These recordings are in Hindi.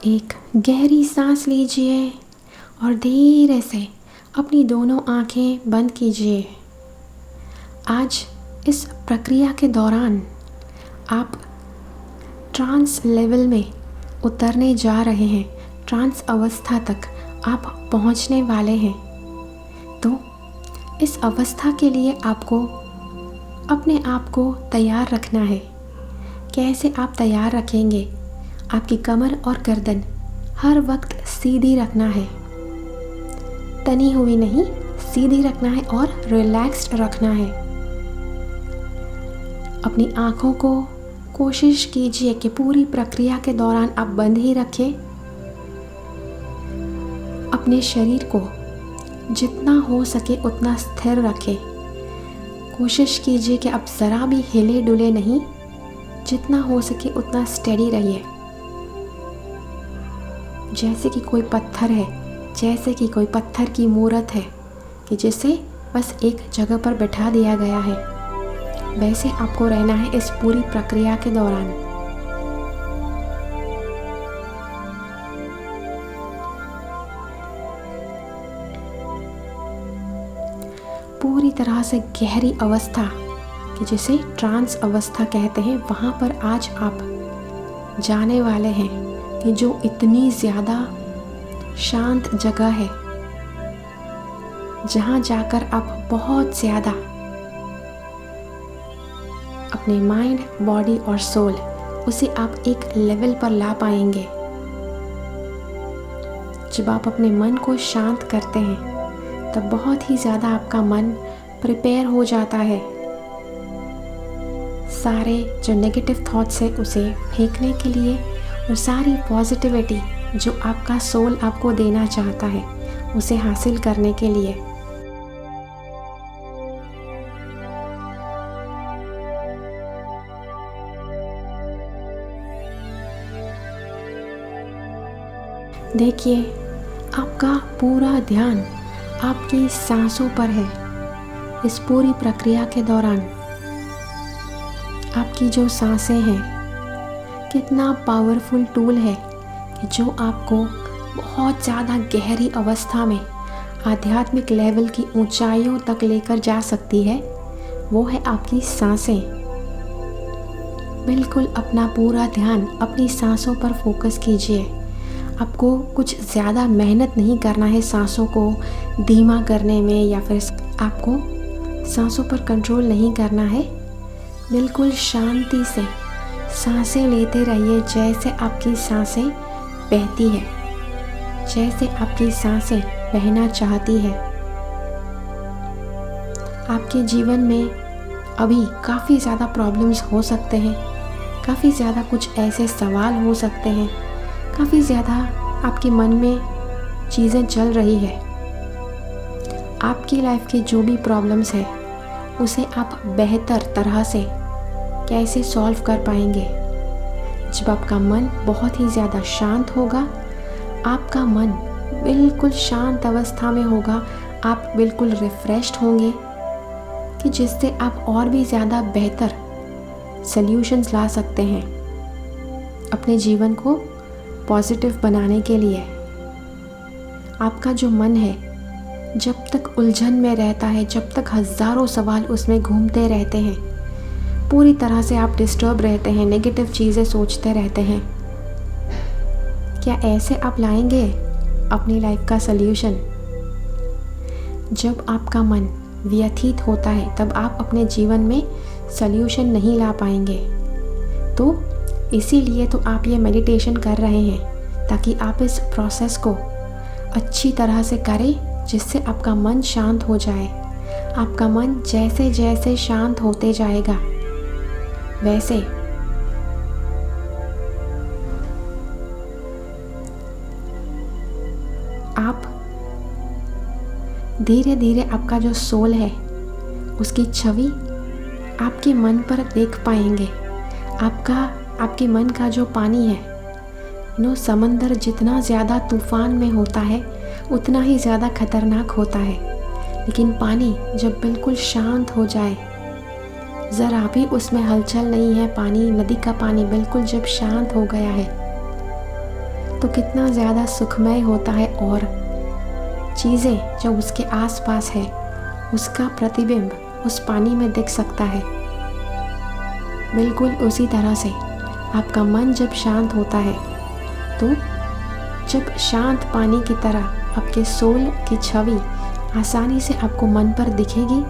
एक गहरी सांस लीजिए और धीरे से अपनी दोनों आंखें बंद कीजिए। आज इस प्रक्रिया के दौरान आप ट्रांस लेवल में उतरने जा रहे हैं। ट्रांस अवस्था तक आप पहुंचने वाले हैं। तो इस अवस्था के लिए आपको अपने आप को तैयार रखना है। कैसे आप तैयार रखेंगे? आपकी कमर और गर्दन हर वक्त सीधी रखना है, तनी हुई नहीं, सीधी रखना है और रिलैक्स्ड रखना है। अपनी आँखों को कोशिश कीजिए कि पूरी प्रक्रिया के दौरान आप बंद ही रखें। अपने शरीर को जितना हो सके उतना स्थिर रखें। कोशिश कीजिए कि आप ज़रा भी हिले डुले नहीं, जितना हो सके उतना स्टेडी रहिए। जैसे कि कोई पत्थर है, जैसे कि कोई पत्थर की मूर्त है कि जिसे बस एक जगह पर बैठा दिया गया है, वैसे आपको रहना है इस पूरी प्रक्रिया के दौरान। पूरी तरह से गहरी अवस्था कि जिसे ट्रांस अवस्था कहते हैं, वहाँ पर आज आप जाने वाले हैं कि जो इतनी ज़्यादा शांत जगह है, जहाँ जाकर आप बहुत ज़्यादा अपने माइंड, बॉडी और सोल उसे आप एक लेवल पर ला पाएंगे। जब आप अपने मन को शांत करते हैं तब बहुत ही ज़्यादा आपका मन प्रिपेयर हो जाता है सारे जो नेगेटिव थॉट्स है उसे फेंकने के लिए, और सारी पॉजिटिविटी जो आपका सोल आपको देना चाहता है उसे हासिल करने के लिए। देखिए, आपका पूरा ध्यान आपकी सांसों पर है। इस पूरी प्रक्रिया के दौरान आपकी जो सांसें हैं, कितना पावरफुल टूल है कि जो आपको बहुत ज़्यादा गहरी अवस्था में आध्यात्मिक लेवल की ऊंचाइयों तक लेकर जा सकती है। वो है आपकी सांसें। बिल्कुल अपना पूरा ध्यान अपनी सांसों पर फोकस कीजिए। आपको कुछ ज़्यादा मेहनत नहीं करना है सांसों को धीमा करने में, या फिर आपको सांसों पर कंट्रोल नहीं करना है। बिल्कुल शांति से सांसें लेते रहिए, जैसे आपकी सांसें बहती है, जैसे आपकी सांसें बहना चाहती है। आपके जीवन में अभी काफ़ी ज़्यादा प्रॉब्लम्स हो सकते हैं, काफ़ी ज़्यादा कुछ ऐसे सवाल हो सकते हैं, काफ़ी ज़्यादा आपके मन में चीज़ें चल रही है। आपकी लाइफ की जो भी प्रॉब्लम्स है उसे आप बेहतर तरह से कैसे सॉल्व कर पाएंगे? जब आपका मन बहुत ही ज़्यादा शांत होगा, आपका मन बिल्कुल शांत अवस्था में होगा, आप बिल्कुल रिफ़्रेश्ड होंगे कि जिससे आप और भी ज़्यादा बेहतर सल्यूशंस ला सकते हैं अपने जीवन को पॉजिटिव बनाने के लिए। आपका जो मन है जब तक उलझन में रहता है, जब तक हज़ारों सवाल उसमें घूमते रहते हैं, पूरी तरह से आप डिस्टर्ब रहते हैं, नेगेटिव चीज़ें सोचते रहते हैं, क्या ऐसे आप लाएंगे अपनी लाइफ का सल्यूशन? जब आपका मन व्यथित होता है तब आप अपने जीवन में सल्यूशन नहीं ला पाएंगे। तो इसीलिए तो आप ये मेडिटेशन कर रहे हैं, ताकि आप इस प्रोसेस को अच्छी तरह से करें, जिससे आपका मन शांत हो जाए। आपका मन जैसे जैसे शांत होते जाएगा, वैसे आप धीरे धीरे आपका जो सोल है उसकी छवि आपके मन पर देख पाएंगे। आपके मन का जो पानी है, समंदर जितना ज़्यादा तूफान में होता है उतना ही ज़्यादा खतरनाक होता है, लेकिन पानी जब बिल्कुल शांत हो जाए, ज़रा भी उसमें हलचल नहीं है, पानी, नदी का पानी बिल्कुल जब शांत हो गया है, तो कितना ज़्यादा सुखमय होता है और चीज़ें जो उसके आसपास है उसका प्रतिबिंब उस पानी में दिख सकता है। बिल्कुल उसी तरह से आपका मन जब शांत होता है तो जब शांत पानी की तरह आपके सोल की छवि आसानी से आपको मन पर दिखेगी।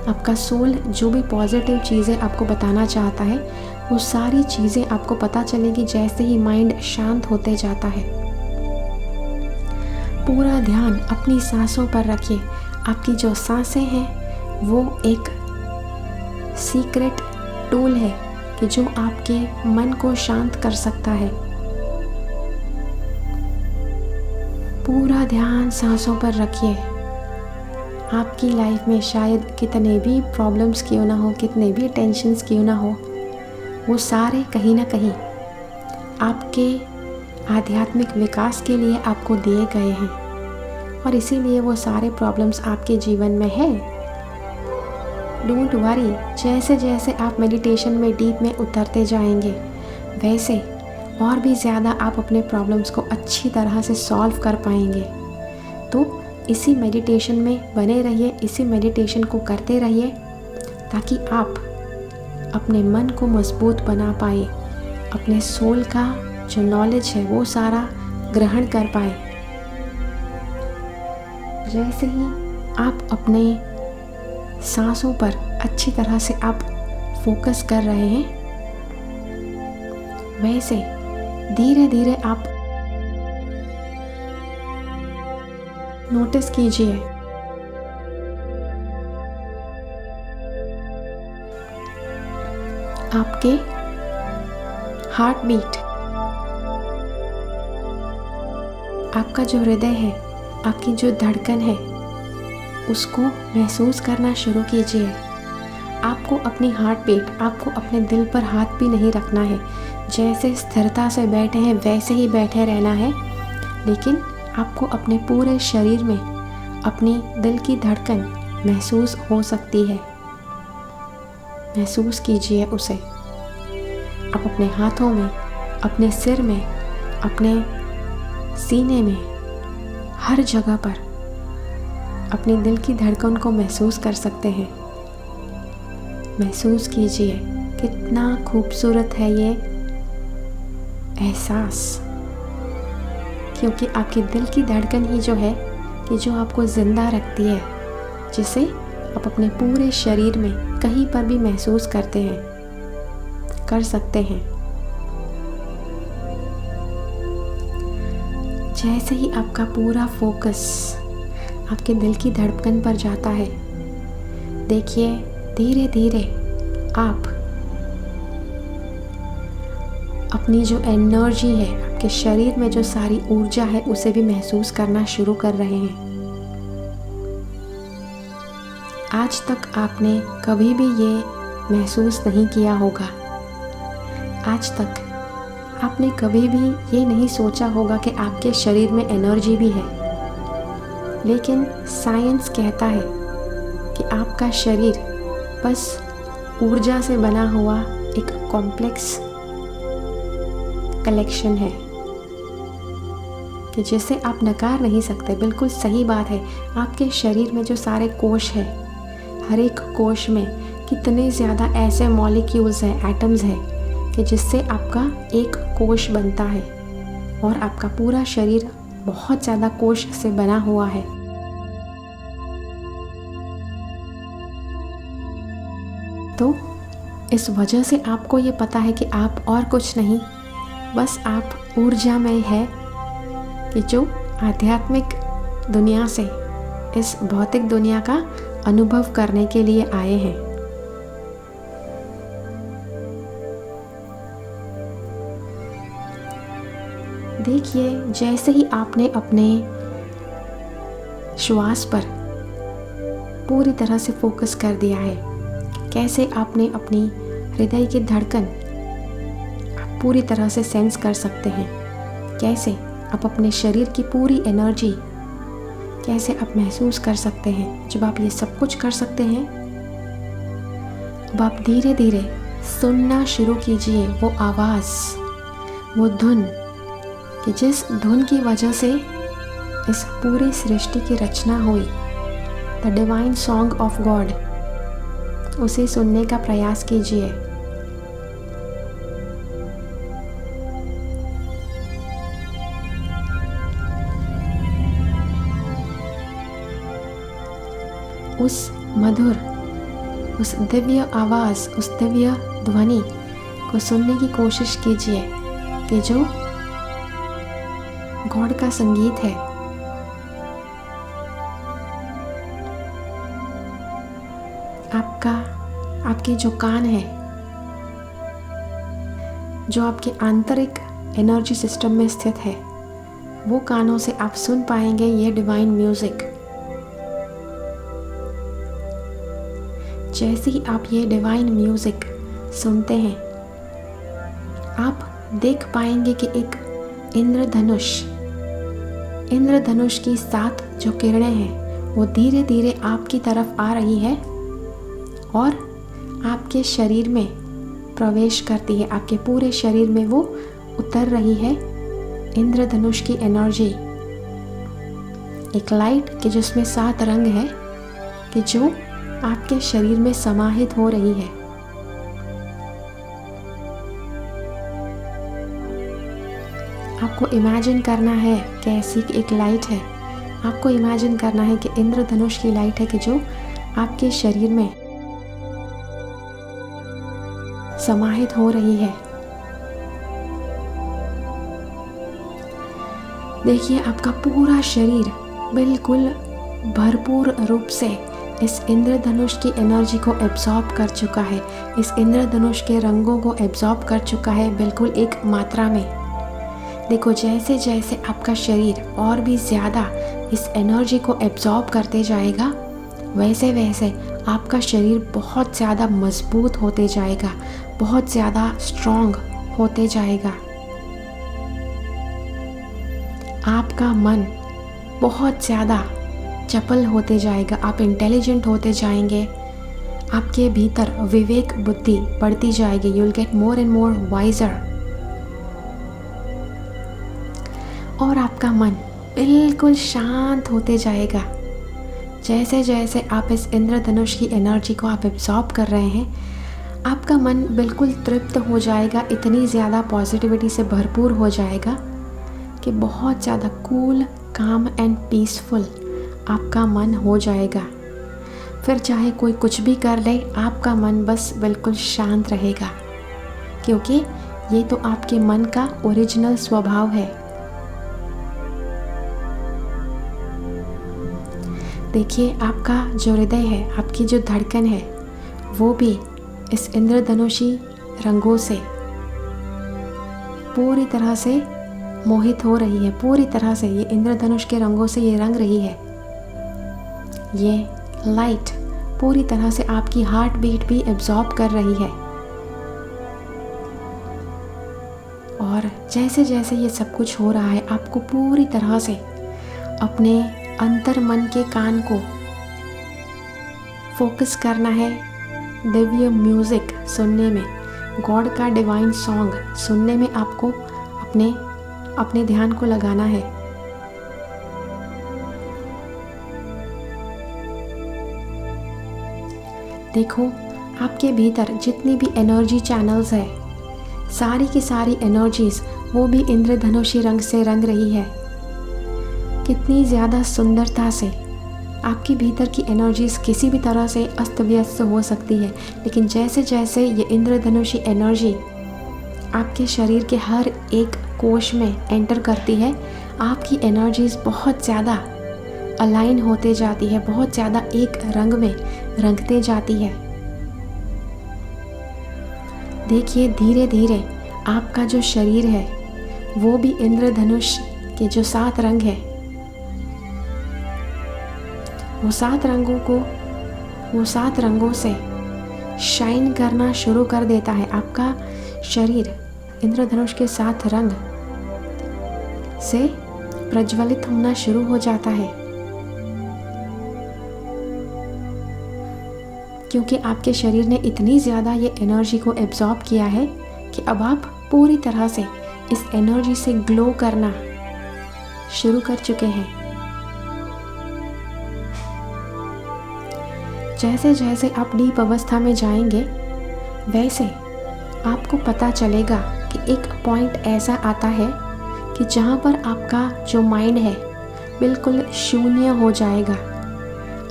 आपका सोल जो भी पॉजिटिव चीज़ें आपको बताना चाहता है वो सारी चीज़ें आपको पता चलेगी जैसे ही माइंड शांत होते जाता है। पूरा ध्यान अपनी सांसों पर रखिए। आपकी जो सांसें हैं वो एक सीक्रेट टूल है कि जो आपके मन को शांत कर सकता है। पूरा ध्यान सांसों पर रखिए। आपकी लाइफ में शायद कितने भी प्रॉब्लम्स क्यों ना हो, कितने भी टेंशन्स क्यों ना हो, वो सारे कहीं ना कहीं आपके आध्यात्मिक विकास के लिए आपको दिए गए हैं और इसीलिए वो सारे प्रॉब्लम्स आपके जीवन में है। डोंट वरी, जैसे जैसे आप मेडिटेशन में डीप में उतरते जाएंगे वैसे और भी ज़्यादा आप अपने प्रॉब्लम्स को अच्छी तरह से सॉल्व कर पाएंगे। तो इसी मेडिटेशन में बने रहिए, इसी मेडिटेशन को करते रहिए ताकि आप अपने मन को मजबूत बना पाए, अपने सोल का जो नॉलेज है वो सारा ग्रहण कर पाए। जैसे ही आप अपने सांसों पर अच्छी तरह से आप फोकस कर रहे हैं वैसे धीरे धीरे आप नोटिस कीजिए आपके हार्ट बीट, आपका जो हृदय है, आपकी जो धड़कन है उसको महसूस करना शुरू कीजिए। आपको अपनी हार्ट बीट, आपको अपने दिल पर हाथ भी नहीं रखना है। जैसे स्थिरता से बैठे हैं वैसे ही बैठे रहना है, लेकिन आपको अपने पूरे शरीर में अपनी दिल की धड़कन महसूस हो सकती है। महसूस कीजिए उसे। आप अपने हाथों में, अपने सिर में, अपने सीने में, हर जगह पर अपनी दिल की धड़कन को महसूस कर सकते हैं। महसूस कीजिए कितना खूबसूरत है ये एहसास, क्योंकि आपकी दिल की धड़कन ही जो है कि जो आपको ज़िंदा रखती है, जिसे आप अपने पूरे शरीर में कहीं पर भी महसूस करते हैं, कर सकते हैं। जैसे ही आपका पूरा फोकस आपके दिल की धड़कन पर जाता है, देखिए धीरे धीरे आप अपनी जो एनर्जी है, आपके शरीर में जो सारी ऊर्जा है उसे भी महसूस करना शुरू कर रहे हैं। आज तक आपने कभी भी ये महसूस नहीं किया होगा। आज तक आपने कभी भी ये नहीं सोचा होगा कि आपके शरीर में एनर्जी भी है, लेकिन साइंस कहता है कि आपका शरीर बस ऊर्जा से बना हुआ एक कॉम्प्लेक्स कलेक्शन है कि जिसे आप नकार नहीं सकते। बिल्कुल सही बात है। आपके शरीर में जो सारे कोश हैं, हर एक कोश में कितने ज़्यादा ऐसे मॉलिक्यूल्स हैं, एटम्स हैं कि जिससे आपका एक कोश बनता है और आपका पूरा शरीर बहुत ज़्यादा कोश से बना हुआ है। तो इस वजह से आपको ये पता है कि आप और कुछ नहीं, बस आप ऊर्जामय है कि जो आध्यात्मिक दुनिया से इस भौतिक दुनिया का अनुभव करने के लिए आए हैं। देखिए जैसे ही आपने अपने श्वास पर पूरी तरह से फोकस कर दिया है, कैसे आपने अपनी हृदय की धड़कन आप पूरी तरह से सेंस कर सकते हैं, कैसे आप अपने शरीर की पूरी एनर्जी कैसे आप महसूस कर सकते हैं। जब आप ये सब कुछ कर सकते हैं, अब आप धीरे धीरे सुनना शुरू कीजिए वो आवाज़, वो धुन कि जिस धुन की वजह से इस पूरी सृष्टि की रचना हुई, the divine song of God, उसे सुनने का प्रयास कीजिए। उस मधुर, उस दिव्य आवाज़, उस दिव्य ध्वनि को सुनने की कोशिश कीजिए कि जो गॉड का संगीत है। आपके जो कान है, जो आपके आंतरिक एनर्जी सिस्टम में स्थित है, वो कानों से आप सुन पाएंगे ये डिवाइन म्यूजिक। जैसे ही आप ये डिवाइन म्यूजिक सुनते हैं, आप देख पाएंगे कि एक इंद्रधनुष की 7 जो किरणें हैं वो धीरे धीरे आपकी तरफ आ रही है और आपके शरीर में प्रवेश करती है। आपके पूरे शरीर में वो उतर रही है इंद्रधनुष की एनर्जी, एक लाइट कि जिसमें 7 रंग है कि जो आपके शरीर में समाहित हो रही है। आपको इमेजिन करना है कि ऐसी एक लाइट है, आपको इमेजिन करना है कि इंद्रधनुष की लाइट है कि जो आपके शरीर में समाहित हो रही है। देखिए, आपका पूरा शरीर बिल्कुल भरपूर रूप से इस इंद्रधनुष की एनर्जी को एब्जॉर्ब कर चुका है, इस इंद्रधनुष के रंगों को एब्जॉर्ब कर चुका है, बिल्कुल एक मात्रा में। देखो, जैसे जैसे आपका शरीर और भी ज़्यादा इस एनर्जी को एब्जॉर्ब करते जाएगा, वैसे वैसे आपका शरीर बहुत ज़्यादा मजबूत होते जाएगा, बहुत ज़्यादा स्ट्रॉन्ग होते जाएगा। आपका मन बहुत ज़्यादा चपल होते जाएगा, आप इंटेलिजेंट होते जाएंगे, आपके भीतर विवेक बुद्धि बढ़ती जाएगी। You will get more and more wiser. और आपका मन बिल्कुल शांत होते जाएगा। जैसे जैसे आप इस इंद्रधनुष की एनर्जी को आप एब्जॉर्ब कर रहे हैं, आपका मन बिल्कुल तृप्त हो जाएगा, इतनी ज़्यादा पॉजिटिविटी से भरपूर हो जाएगा कि बहुत ज़्यादा कूल, काम एंड पीसफुल आपका मन हो जाएगा। फिर चाहे कोई कुछ भी कर ले, आपका मन बस बिल्कुल शांत रहेगा, क्योंकि ये तो आपके मन का ओरिजिनल स्वभाव है। देखिए, आपका जो हृदय है, आपकी जो धड़कन है, वो भी इस इंद्रधनुषी रंगों से पूरी तरह से मोहित हो रही है। पूरी तरह से ये इंद्रधनुष के रंगों से ये रंग रही है। ये लाइट पूरी तरह से आपकी हार्ट बीट भी एब्जॉर्ब कर रही है। और जैसे जैसे ये सब कुछ हो रहा है, आपको पूरी तरह से अपने अंतर मन के कान को फोकस करना है दिव्य म्यूज़िक सुनने में, गॉड का डिवाइन सॉन्ग सुनने में। आपको अपने ध्यान को लगाना है। देखो, आपके भीतर जितनी भी एनर्जी चैनल्स है, सारी की सारी एनर्जीज वो भी इंद्रधनुषी रंग से रंग रही है। कितनी ज़्यादा सुंदरता से आपके भीतर की एनर्जीज किसी भी तरह से अस्त व्यस्त हो सकती है, लेकिन जैसे जैसे ये इंद्रधनुषी एनर्जी आपके शरीर के हर एक कोश में एंटर करती है, आपकी एनर्जीज बहुत ज़्यादा अलाइन होते जाती है, बहुत ज़्यादा एक रंग में रंगते जाती है। देखिए, धीरे धीरे आपका जो शरीर है वो भी इंद्रधनुष के जो 7 रंग है, वो 7 रंगों से शाइन करना शुरू कर देता है। आपका शरीर इंद्रधनुष के 7 रंग से प्रज्वलित होना शुरू हो जाता है, क्योंकि आपके शरीर ने इतनी ज़्यादा ये एनर्जी को एब्जॉर्ब किया है कि अब आप पूरी तरह से इस एनर्जी से ग्लो करना शुरू कर चुके हैं। जैसे जैसे आप डीप अवस्था में जाएंगे वैसे आपको पता चलेगा कि एक पॉइंट ऐसा आता है कि जहाँ पर आपका जो माइंड है बिल्कुल शून्य हो जाएगा।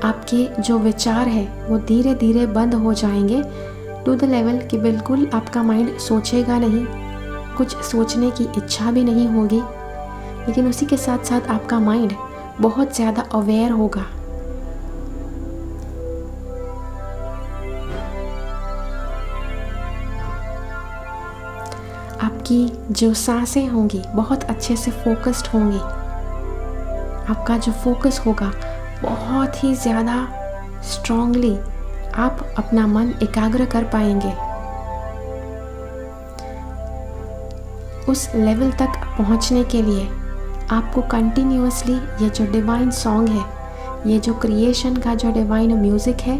आपके जो विचार है वो धीरे धीरे बंद हो जाएंगे टू द लेवल कि बिल्कुल आपका माइंड सोचेगा नहीं, कुछ सोचने की इच्छा भी नहीं होगी। लेकिन उसी के साथ साथ आपका माइंड बहुत ज़्यादा अवेयर होगा। आपकी जो सांसें होंगी बहुत अच्छे से फोकस्ड होंगी। आपका जो फोकस होगा बहुत ही ज़्यादा स्ट्रांगली आप अपना मन एकाग्र कर पाएंगे। उस लेवल तक पहुंचने के लिए आपको कंटिन्यूअसली ये जो डिवाइन सॉन्ग है, ये जो क्रिएशन का जो डिवाइन म्यूज़िक है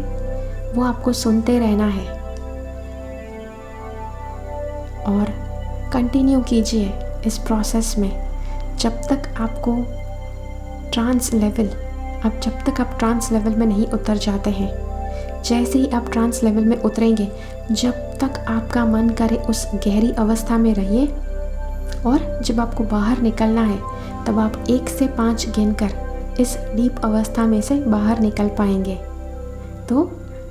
वो आपको सुनते रहना है और कंटिन्यू कीजिए इस प्रोसेस में जब तक आप ट्रांस लेवल में नहीं उतर जाते हैं। जैसे ही आप ट्रांस लेवल में उतरेंगे, जब तक आपका मन करे उस गहरी अवस्था में रहिए और जब आपको बाहर निकलना है तब आप 1 से 5 गिनकर इस डीप अवस्था में से बाहर निकल पाएंगे। तो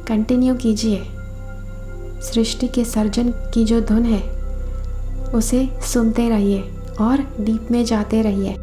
कंटिन्यू कीजिए। सृष्टि के सर्जन की जो धुन है उसे सुनते रहिए और डीप में जाते रहिए।